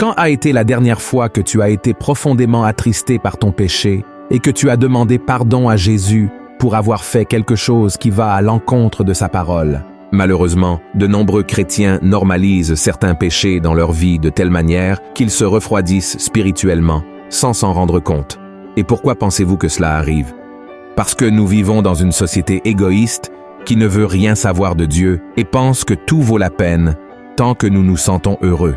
Quand a été la dernière fois que tu as été profondément attristé par ton péché et que tu as demandé pardon à Jésus pour avoir fait quelque chose qui va à l'encontre de sa parole? Malheureusement, de nombreux chrétiens normalisent certains péchés dans leur vie de telle manière qu'ils se refroidissent spirituellement, sans s'en rendre compte. Et pourquoi pensez-vous que cela arrive? Parce que nous vivons dans une société égoïste qui ne veut rien savoir de Dieu et pense que tout vaut la peine tant que nous nous sentons heureux.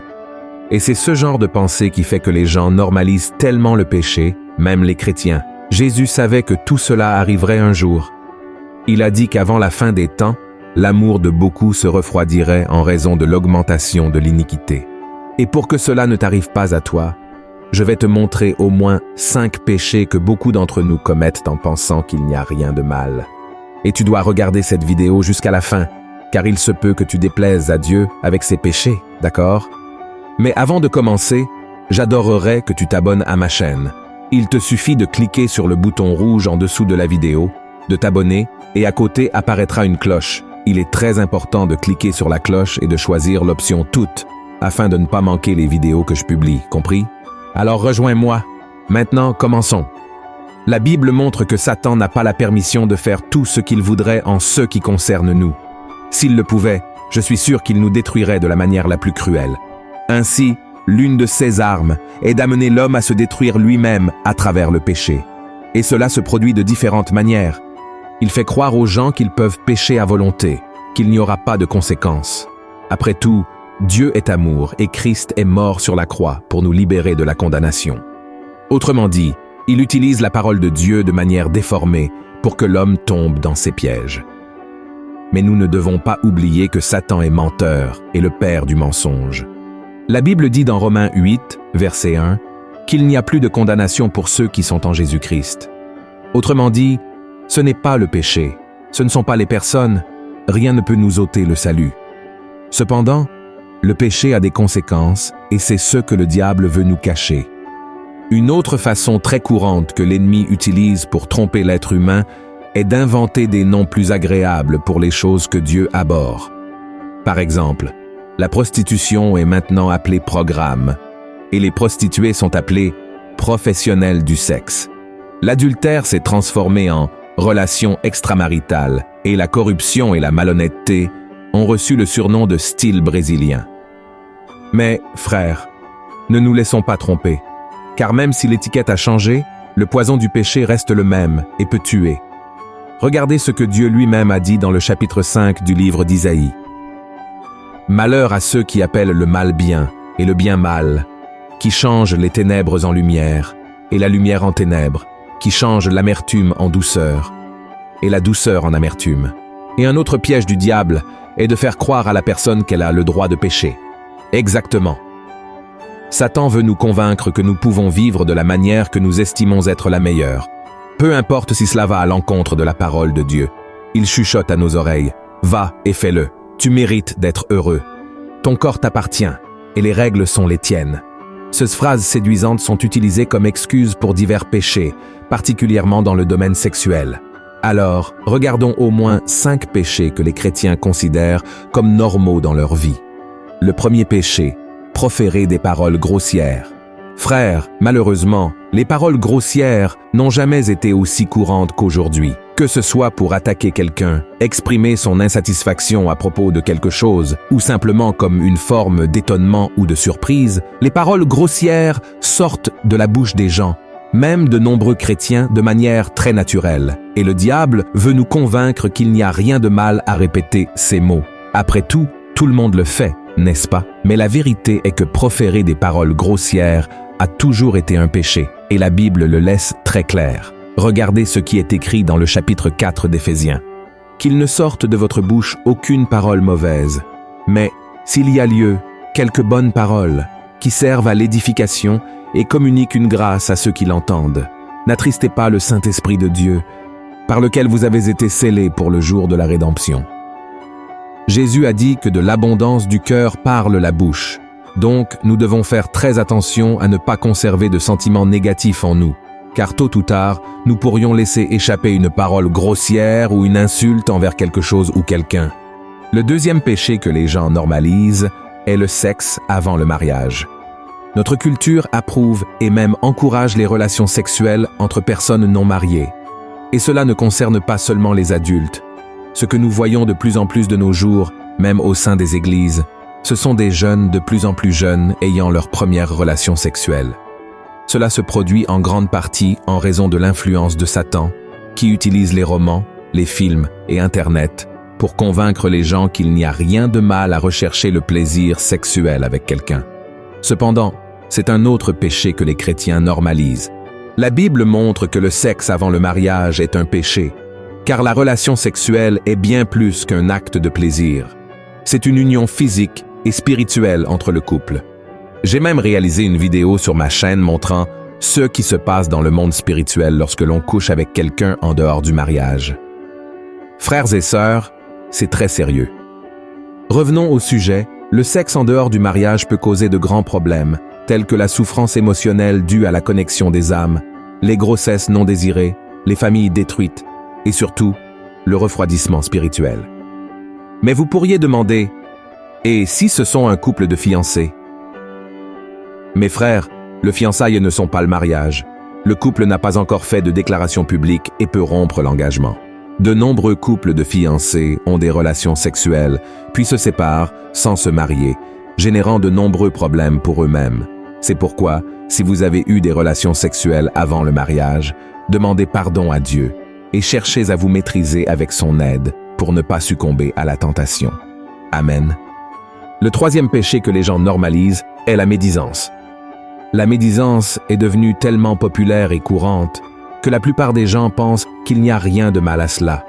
Et c'est ce genre de pensée qui fait que les gens normalisent tellement le péché, même les chrétiens. Jésus savait que tout cela arriverait un jour. Il a dit qu'avant la fin des temps, l'amour de beaucoup se refroidirait en raison de l'augmentation de l'iniquité. Et pour que cela ne t'arrive pas à toi, je vais te montrer au moins 5 péchés que beaucoup d'entre nous commettent en pensant qu'il n'y a rien de mal. Et tu dois regarder cette vidéo jusqu'à la fin, car il se peut que tu déplaises à Dieu avec ces péchés, d'accord? Mais avant de commencer, j'adorerais que tu t'abonnes à ma chaîne. Il te suffit de cliquer sur le bouton rouge en dessous de la vidéo, de t'abonner, et à côté apparaîtra une cloche. Il est très important de cliquer sur la cloche et de choisir l'option Toutes, afin de ne pas manquer les vidéos que je publie, compris? Alors rejoins-moi. Maintenant, commençons. La Bible montre que Satan n'a pas la permission de faire tout ce qu'il voudrait en ce qui concerne nous. S'il le pouvait, je suis sûr qu'il nous détruirait de la manière la plus cruelle. Ainsi, l'une de ses armes est d'amener l'homme à se détruire lui-même à travers le péché. Et cela se produit de différentes manières. Il fait croire aux gens qu'ils peuvent pécher à volonté, qu'il n'y aura pas de conséquences. Après tout, Dieu est amour et Christ est mort sur la croix pour nous libérer de la condamnation. Autrement dit, il utilise la parole de Dieu de manière déformée pour que l'homme tombe dans ses pièges. Mais nous ne devons pas oublier que Satan est menteur et le père du mensonge. La Bible dit dans Romains 8, verset 1, qu'il n'y a plus de condamnation pour ceux qui sont en Jésus-Christ. Autrement dit, ce n'est pas le péché, ce ne sont pas les personnes, rien ne peut nous ôter le salut. Cependant, le péché a des conséquences et c'est ce que le diable veut nous cacher. Une autre façon très courante que l'ennemi utilise pour tromper l'être humain est d'inventer des noms plus agréables pour les choses que Dieu abhorre. Par exemple, la prostitution est maintenant appelée programme et les prostituées sont appelées professionnels du sexe. L'adultère s'est transformé en relation extramaritale et la corruption et la malhonnêteté ont reçu le surnom de style brésilien. Mais, frères, ne nous laissons pas tromper, car même si l'étiquette a changé, le poison du péché reste le même et peut tuer. Regardez ce que Dieu lui-même a dit dans le chapitre 5 du livre d'Isaïe. « Malheur à ceux qui appellent le mal bien et le bien mal, qui changent les ténèbres en lumière et la lumière en ténèbres, qui changent l'amertume en douceur et la douceur en amertume. » Et un autre piège du diable est de faire croire à la personne qu'elle a le droit de pécher. Exactement. Satan veut nous convaincre que nous pouvons vivre de la manière que nous estimons être la meilleure. Peu importe si cela va à l'encontre de la parole de Dieu. Il chuchote à nos oreilles. Va et fais-le. Tu mérites d'être heureux. Ton corps t'appartient et les règles sont les tiennes. Ces phrases séduisantes sont utilisées comme excuse pour divers péchés, particulièrement dans le domaine sexuel. Alors, regardons au moins 5 péchés que les chrétiens considèrent comme normaux dans leur vie. Le premier péché, proférer des paroles grossières. Frères, malheureusement, les paroles grossières n'ont jamais été aussi courantes qu'aujourd'hui. Que ce soit pour attaquer quelqu'un, exprimer son insatisfaction à propos de quelque chose, ou simplement comme une forme d'étonnement ou de surprise, les paroles grossières sortent de la bouche des gens, même de nombreux chrétiens de manière très naturelle. Et le diable veut nous convaincre qu'il n'y a rien de mal à répéter ces mots. Après tout le monde le fait, n'est-ce pas? Mais la vérité est que proférer des paroles grossières a toujours été un péché, et la Bible le laisse très clair. Regardez ce qui est écrit dans le chapitre 4 d'Éphésiens. « Qu'il ne sorte de votre bouche aucune parole mauvaise, mais, s'il y a lieu, quelques bonnes paroles, qui servent à l'édification et communiquent une grâce à ceux qui l'entendent. N'attristez pas le Saint-Esprit de Dieu, par lequel vous avez été scellés pour le jour de la rédemption. » Jésus a dit que de l'abondance du cœur parle la bouche. Donc, nous devons faire très attention à ne pas conserver de sentiments négatifs en nous, car tôt ou tard, nous pourrions laisser échapper une parole grossière ou une insulte envers quelque chose ou quelqu'un. Le deuxième péché que les gens normalisent est le sexe avant le mariage. Notre culture approuve et même encourage les relations sexuelles entre personnes non mariées. Et cela ne concerne pas seulement les adultes. Ce que nous voyons de plus en plus de nos jours, même au sein des églises, ce sont des jeunes de plus en plus jeunes ayant leur première relation sexuelle. Cela se produit en grande partie en raison de l'influence de Satan, qui utilise les romans, les films et Internet pour convaincre les gens qu'il n'y a rien de mal à rechercher le plaisir sexuel avec quelqu'un. Cependant, c'est un autre péché que les chrétiens normalisent. La Bible montre que le sexe avant le mariage est un péché, car la relation sexuelle est bien plus qu'un acte de plaisir. C'est une union physique et spirituelle entre le couple. J'ai même réalisé une vidéo sur ma chaîne montrant ce qui se passe dans le monde spirituel lorsque l'on couche avec quelqu'un en dehors du mariage. Frères et sœurs, c'est très sérieux. Revenons au sujet, le sexe en dehors du mariage peut causer de grands problèmes, tels que la souffrance émotionnelle due à la connexion des âmes, les grossesses non désirées, les familles détruites et surtout, le refroidissement spirituel. Mais vous pourriez demander, et si ce sont un couple de fiancés? Mes frères, le fiançailles ne sont pas le mariage. Le couple n'a pas encore fait de déclaration publique et peut rompre l'engagement. De nombreux couples de fiancés ont des relations sexuelles, puis se séparent sans se marier, générant de nombreux problèmes pour eux-mêmes. C'est pourquoi, si vous avez eu des relations sexuelles avant le mariage, demandez pardon à Dieu et cherchez à vous maîtriser avec son aide pour ne pas succomber à la tentation. Amen. Le troisième péché que les gens normalisent est la médisance. La médisance est devenue tellement populaire et courante que la plupart des gens pensent qu'il n'y a rien de mal à cela.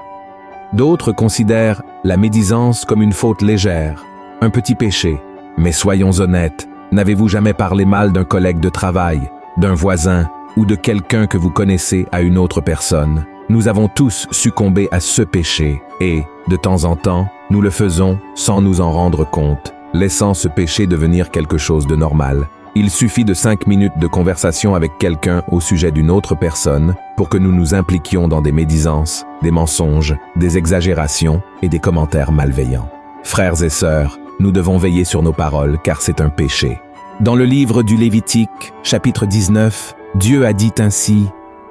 D'autres considèrent la médisance comme une faute légère, un petit péché. Mais soyons honnêtes, n'avez-vous jamais parlé mal d'un collègue de travail, d'un voisin ou de quelqu'un que vous connaissez à une autre personne? Nous avons tous succombé à ce péché et, de temps en temps, nous le faisons sans nous en rendre compte, laissant ce péché devenir quelque chose de normal. Il suffit de 5 minutes de conversation avec quelqu'un au sujet d'une autre personne pour que nous nous impliquions dans des médisances, des mensonges, des exagérations et des commentaires malveillants. Frères et sœurs, nous devons veiller sur nos paroles car c'est un péché. Dans le livre du Lévitique, chapitre 19, Dieu a dit ainsi: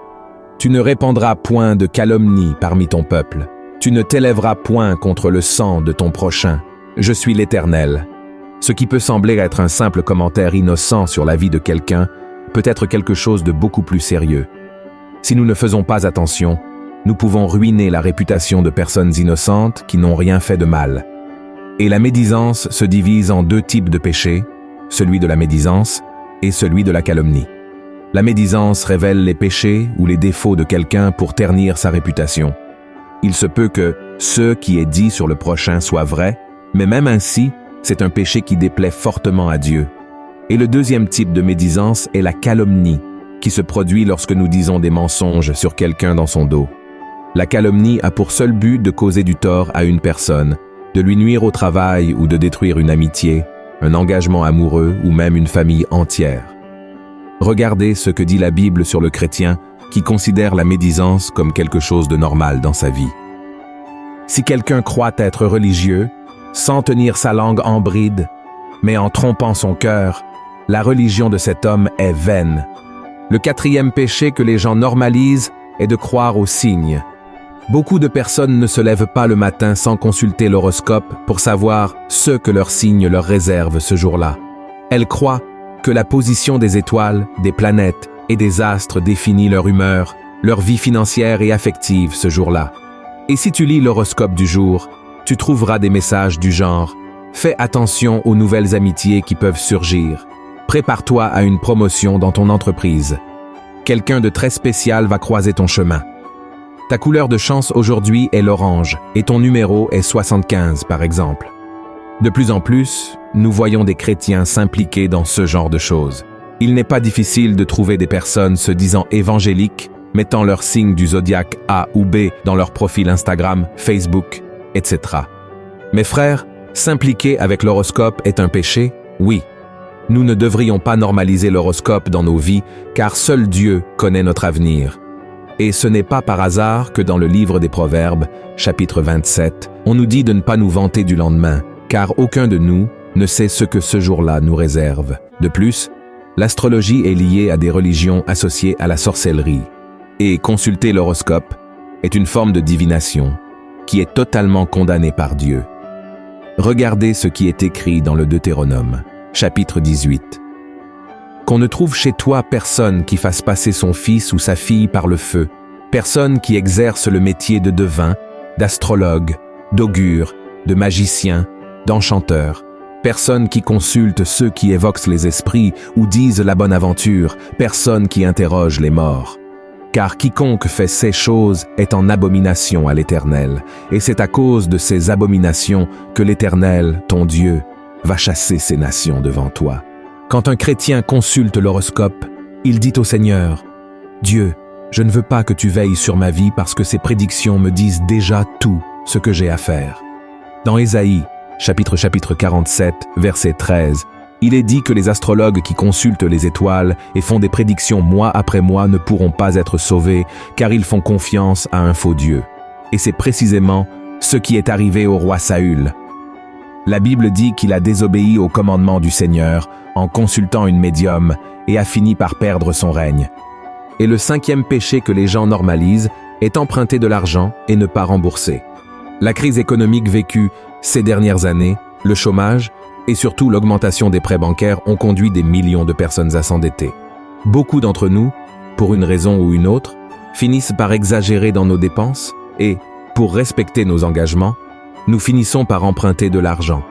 « Tu ne répandras point de calomnie parmi ton peuple. Tu ne t'élèveras point contre le sang de ton prochain. Je suis l'Éternel. » Ce qui peut sembler être un simple commentaire innocent sur la vie de quelqu'un peut être quelque chose de beaucoup plus sérieux. Si nous ne faisons pas attention, nous pouvons ruiner la réputation de personnes innocentes qui n'ont rien fait de mal. Et la médisance se divise en 2 types de péchés, celui de la médisance et celui de la calomnie. La médisance révèle les péchés ou les défauts de quelqu'un pour ternir sa réputation. Il se peut que ce qui est dit sur le prochain soit vrai, mais même ainsi, c'est un péché qui déplaît fortement à Dieu. Et le deuxième type de médisance est la calomnie, qui se produit lorsque nous disons des mensonges sur quelqu'un dans son dos. La calomnie a pour seul but de causer du tort à une personne, de lui nuire au travail ou de détruire une amitié, un engagement amoureux ou même une famille entière. Regardez ce que dit la Bible sur le chrétien qui considère la médisance comme quelque chose de normal dans sa vie. Si quelqu'un croit être religieux, sans tenir sa langue en bride, mais en trompant son cœur, la religion de cet homme est vaine. Le 4e péché que les gens normalisent est de croire aux signes. Beaucoup de personnes ne se lèvent pas le matin sans consulter l'horoscope pour savoir ce que leur signe leur réserve ce jour-là. Elles croient que la position des étoiles, des planètes et des astres définit leur humeur, leur vie financière et affective ce jour-là. Et si tu lis l'horoscope du jour, tu trouveras des messages du genre « Fais attention aux nouvelles amitiés qui peuvent surgir. Prépare-toi à une promotion dans ton entreprise. Quelqu'un de très spécial va croiser ton chemin. Ta couleur de chance aujourd'hui est l'orange et ton numéro est 75 par exemple. » De plus en plus, nous voyons des chrétiens s'impliquer dans ce genre de choses. Il n'est pas difficile de trouver des personnes se disant évangéliques, mettant leur signe du zodiaque A ou B dans leur profil Instagram, Facebook, etc. Mes frères, s'impliquer avec l'horoscope est un péché? Oui. Nous ne devrions pas normaliser l'horoscope dans nos vies, car seul Dieu connaît notre avenir. Et ce n'est pas par hasard que dans le livre des Proverbes, chapitre 27, on nous dit de ne pas nous vanter du lendemain, car aucun de nous ne sait ce que ce jour-là nous réserve. De plus, L'astrologie est liée à des religions associées à la sorcellerie. Et consulter l'horoscope est une forme de divination qui est totalement condamnée par Dieu. Regardez ce qui est écrit dans le Deutéronome, chapitre 18. Qu'on ne trouve chez toi personne qui fasse passer son fils ou sa fille par le feu, personne qui exerce le métier de devin, d'astrologue, d'augure, de magicien, d'enchanteur, personne qui consulte ceux qui évoquent les esprits ou disent la bonne aventure, personne qui interroge les morts. Car quiconque fait ces choses est en abomination à l'Éternel, et c'est à cause de ces abominations que l'Éternel, ton Dieu, va chasser ces nations devant toi. Quand un chrétien consulte l'horoscope, il dit au Seigneur, « Dieu, je ne veux pas que tu veilles sur ma vie parce que ces prédictions me disent déjà tout ce que j'ai à faire. » Dans Ésaïe, chapitre 47, verset 13, il est dit que les astrologues qui consultent les étoiles et font des prédictions mois après mois ne pourront pas être sauvés car ils font confiance à un faux Dieu. Et c'est précisément ce qui est arrivé au roi Saül. La Bible dit qu'il a désobéi au commandement du Seigneur en consultant une médium et a fini par perdre son règne. Et le 5e péché que les gens normalisent est emprunter de l'argent et ne pas rembourser. La crise économique vécue ces dernières années, le chômage et surtout l'augmentation des prêts bancaires ont conduit des millions de personnes à s'endetter. Beaucoup d'entre nous, pour une raison ou une autre, finissent par exagérer dans nos dépenses et, pour respecter nos engagements, nous finissons par emprunter de l'argent.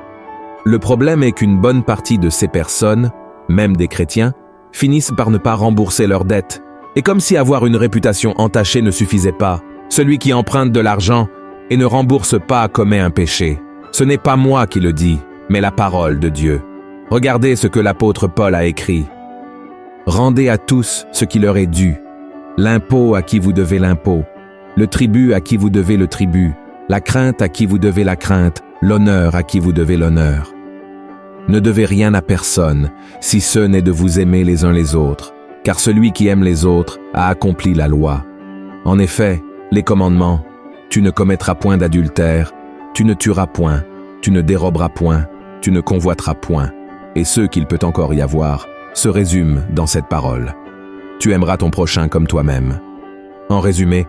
Le problème est qu'une bonne partie de ces personnes, même des chrétiens, finissent par ne pas rembourser leurs dettes. Et comme si avoir une réputation entachée ne suffisait pas, celui qui emprunte de l'argent et ne rembourse pas commet un péché. Ce n'est pas moi qui le dis, mais la parole de Dieu. Regardez ce que l'apôtre Paul a écrit. « Rendez à tous ce qui leur est dû, l'impôt à qui vous devez l'impôt, le tribut à qui vous devez le tribut, la crainte à qui vous devez la crainte, l'honneur à qui vous devez l'honneur. Ne devez rien à personne, si ce n'est de vous aimer les uns les autres, car celui qui aime les autres a accompli la loi. En effet, les commandements, tu ne commettras point d'adultère, tu ne tueras point, tu ne déroberas point, tu ne convoiteras point, et ceux qu'il peut encore y avoir se résument dans cette parole. Tu aimeras ton prochain comme toi-même. En résumé,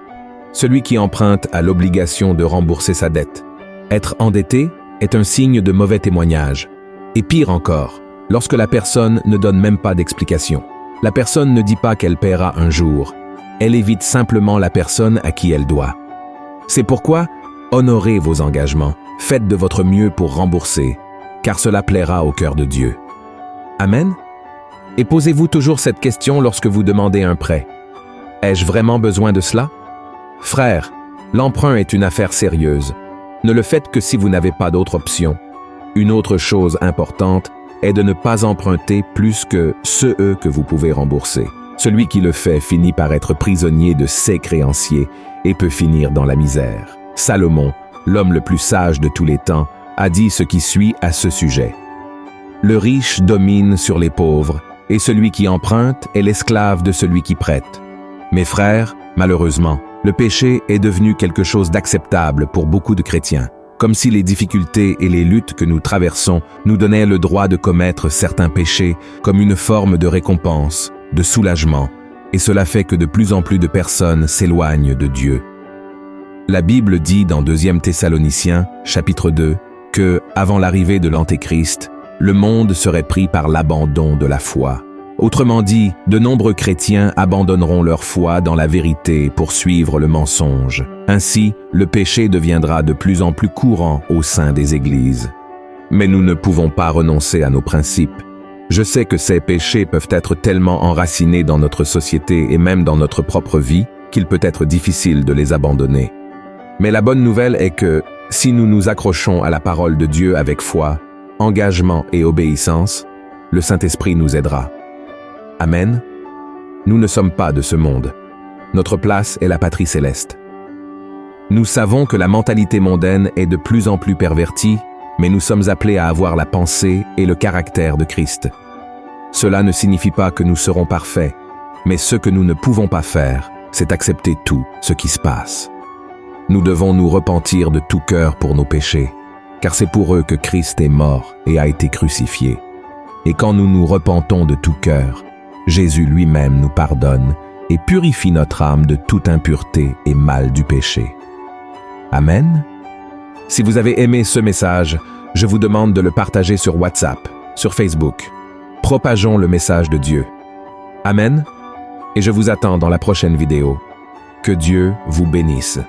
celui qui emprunte a l'obligation de rembourser sa dette. Être endetté est un signe de mauvais témoignage. Et pire encore, lorsque la personne ne donne même pas d'explication. La personne ne dit pas qu'elle paiera un jour. Elle évite simplement la personne à qui elle doit. C'est pourquoi, honorez vos engagements. Faites de votre mieux pour rembourser, car cela plaira au cœur de Dieu. Amen? Et posez-vous toujours cette question lorsque vous demandez un prêt. Ai-je vraiment besoin de cela? Frère, l'emprunt est une affaire sérieuse. Ne le faites que si vous n'avez pas d'autre option. Une autre chose importante est de ne pas emprunter plus que ceux que vous pouvez rembourser. Celui qui le fait finit par être prisonnier de ses créanciers et peut finir dans la misère. Salomon, l'homme le plus sage de tous les temps, a dit ce qui suit à ce sujet. Le riche domine sur les pauvres, et celui qui emprunte est l'esclave de celui qui prête. Mes frères, malheureusement, le péché est devenu quelque chose d'acceptable pour beaucoup de chrétiens, comme si les difficultés et les luttes que nous traversons nous donnaient le droit de commettre certains péchés comme une forme de récompense, de soulagement, et cela fait que de plus en plus de personnes s'éloignent de Dieu. La Bible dit dans 2 Thessaloniciens, chapitre 2, que, avant l'arrivée de l'Antéchrist, le monde serait pris par l'abandon de la foi. Autrement dit, de nombreux chrétiens abandonneront leur foi dans la vérité pour suivre le mensonge. Ainsi, le péché deviendra de plus en plus courant au sein des églises. Mais nous ne pouvons pas renoncer à nos principes. Je sais que ces péchés peuvent être tellement enracinés dans notre société et même dans notre propre vie qu'il peut être difficile de les abandonner. Mais la bonne nouvelle est que, si nous nous accrochons à la parole de Dieu avec foi, engagement et obéissance, le Saint-Esprit nous aidera. Amen. Nous ne sommes pas de ce monde. Notre place est la patrie céleste. Nous savons que la mentalité mondaine est de plus en plus pervertie, mais nous sommes appelés à avoir la pensée et le caractère de Christ. Cela ne signifie pas que nous serons parfaits, mais ce que nous ne pouvons pas faire, c'est accepter tout ce qui se passe. Nous devons nous repentir de tout cœur pour nos péchés, car c'est pour eux que Christ est mort et a été crucifié. Et quand nous nous repentons de tout cœur, Jésus lui-même nous pardonne et purifie notre âme de toute impureté et mal du péché. Amen. Si vous avez aimé ce message, je vous demande de le partager sur WhatsApp, sur Facebook. Propageons le message de Dieu. Amen. Et je vous attends dans la prochaine vidéo. Que Dieu vous bénisse.